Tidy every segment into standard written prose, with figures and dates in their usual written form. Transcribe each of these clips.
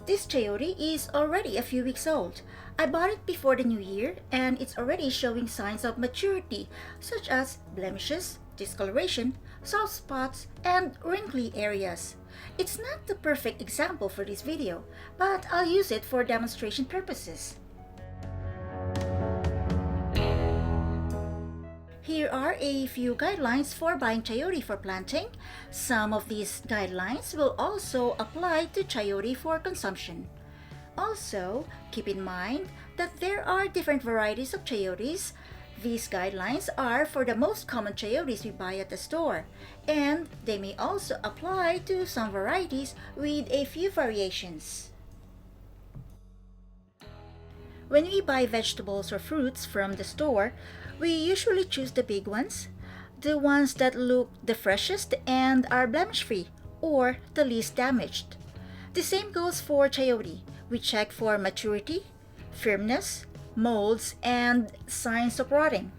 This chayote is already a few weeks old. I bought it before the new year and it's already showing signs of maturity such as blemishes, discoloration, soft spots, and wrinkly areas. It's not the perfect example for this video, but I'll use it for demonstration purposes. Here are a few guidelines for buying chayote for planting. Some of these guidelines will also apply to chayote for consumption. Also, keep in mind that there are different varieties of chayotes. These guidelines are for the most common chayotes we buy at the store, and they may also apply to some varieties with a few variations. When we buy vegetables or fruits from the store, we usually choose the big ones, the ones that look the freshest and are blemish-free or the least damaged. The same goes for chayote. We check for maturity, firmness, molds, and signs of rotting.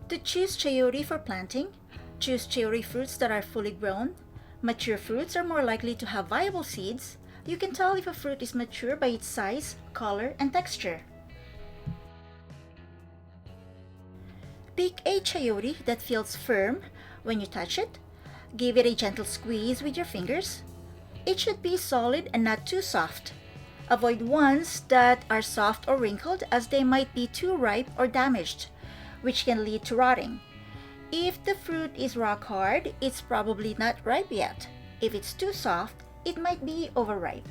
To choose chayote for planting, choose chayote fruits that are fully grown. Mature fruits are more likely to have viable seeds. You can tell if a fruit is mature by its size, color, and texture. Pick a chayote that feels firm when you touch it. Give it a gentle squeeze with your fingers. It should be solid and not too soft. Avoid ones that are soft or wrinkled as they might be too ripe or damaged, which can lead to rotting. If the fruit is rock hard, it's probably not ripe yet. If it's too soft, it might be overripe.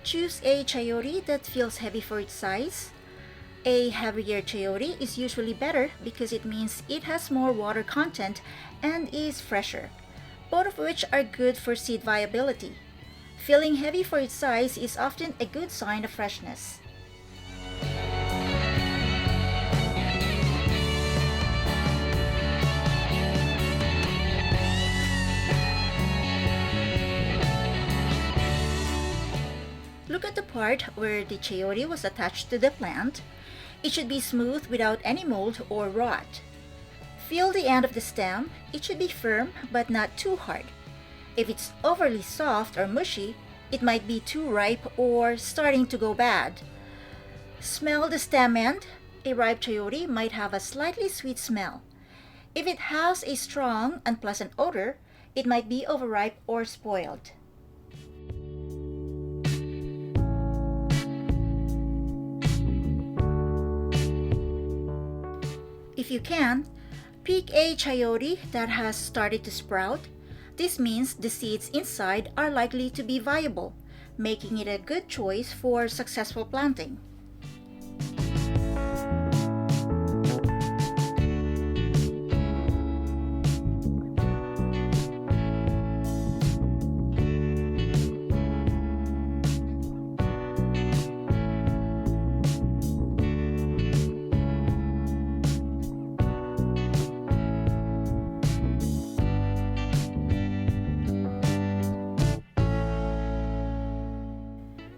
Choose a chayote that feels heavy for its size. A heavier chayote is usually better because it means it has more water content and is fresher, both of which are good for seed viability. Feeling heavy for its size is often a good sign of freshness. Look at the part where the chayote was attached to the plant. It should be smooth without any mold or rot. Feel the end of the stem. It should be firm but not too hard. If it's overly soft or mushy, it might be too ripe or starting to go bad. Smell the stem end. A ripe chayote might have a slightly sweet smell. If it has a strong, unpleasant odor, it might be overripe or spoiled. If you can, pick a chayote that has started to sprout. This means the seeds inside are likely to be viable, making it a good choice for successful planting.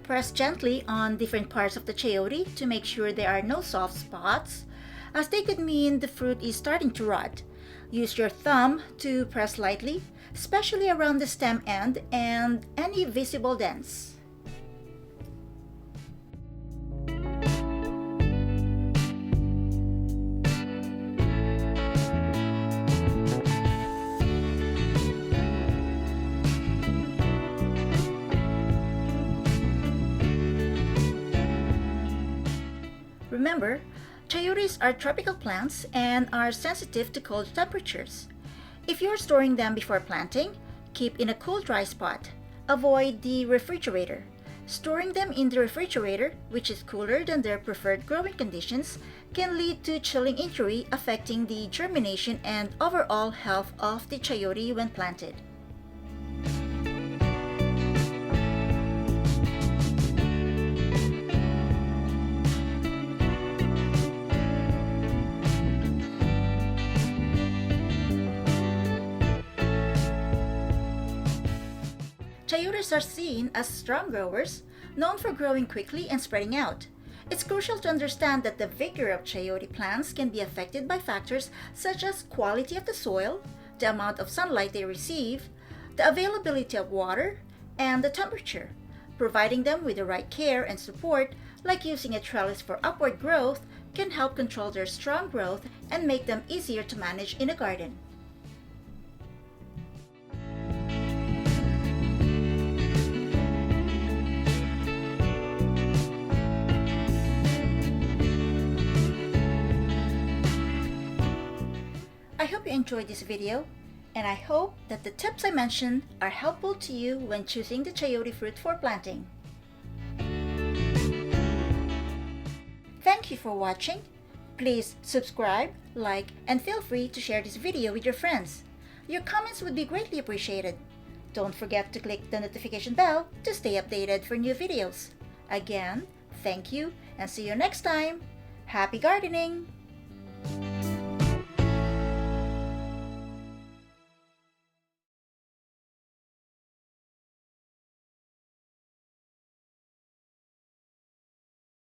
Press gently on different parts of the chayote to make sure there are no soft spots, as they could mean the fruit is starting to rot. Use your thumb to press lightly, especially around the stem end and any visible dents. Remember, chayotes are tropical plants and are sensitive to cold temperatures. If you're storing them before planting, keep in a cool, dry spot. Avoid the refrigerator. Storing them in the refrigerator, which is cooler than their preferred growing conditions, can lead to chilling injury affecting the germination and overall health of the chayote when planted. Chayotes are seen as strong growers, known for growing quickly and spreading out. It's crucial to understand that the vigor of chayote plants can be affected by factors such as quality of the soil, the amount of sunlight they receive, the availability of water, and the temperature. Providing them with the right care and support, like using a trellis for upward growth, can help control their strong growth and make them easier to manage in a garden. I hope you enjoyed this video, and I hope that the tips I mentioned are helpful to you when choosing the chayote fruit for planting. Thank you for watching. Please subscribe, like, and feel free to share this video with your friends. Your comments would be greatly appreciated. Don't forget to click the notification bell to stay updated for new videos. Again, thank you and see you next time. Happy gardening!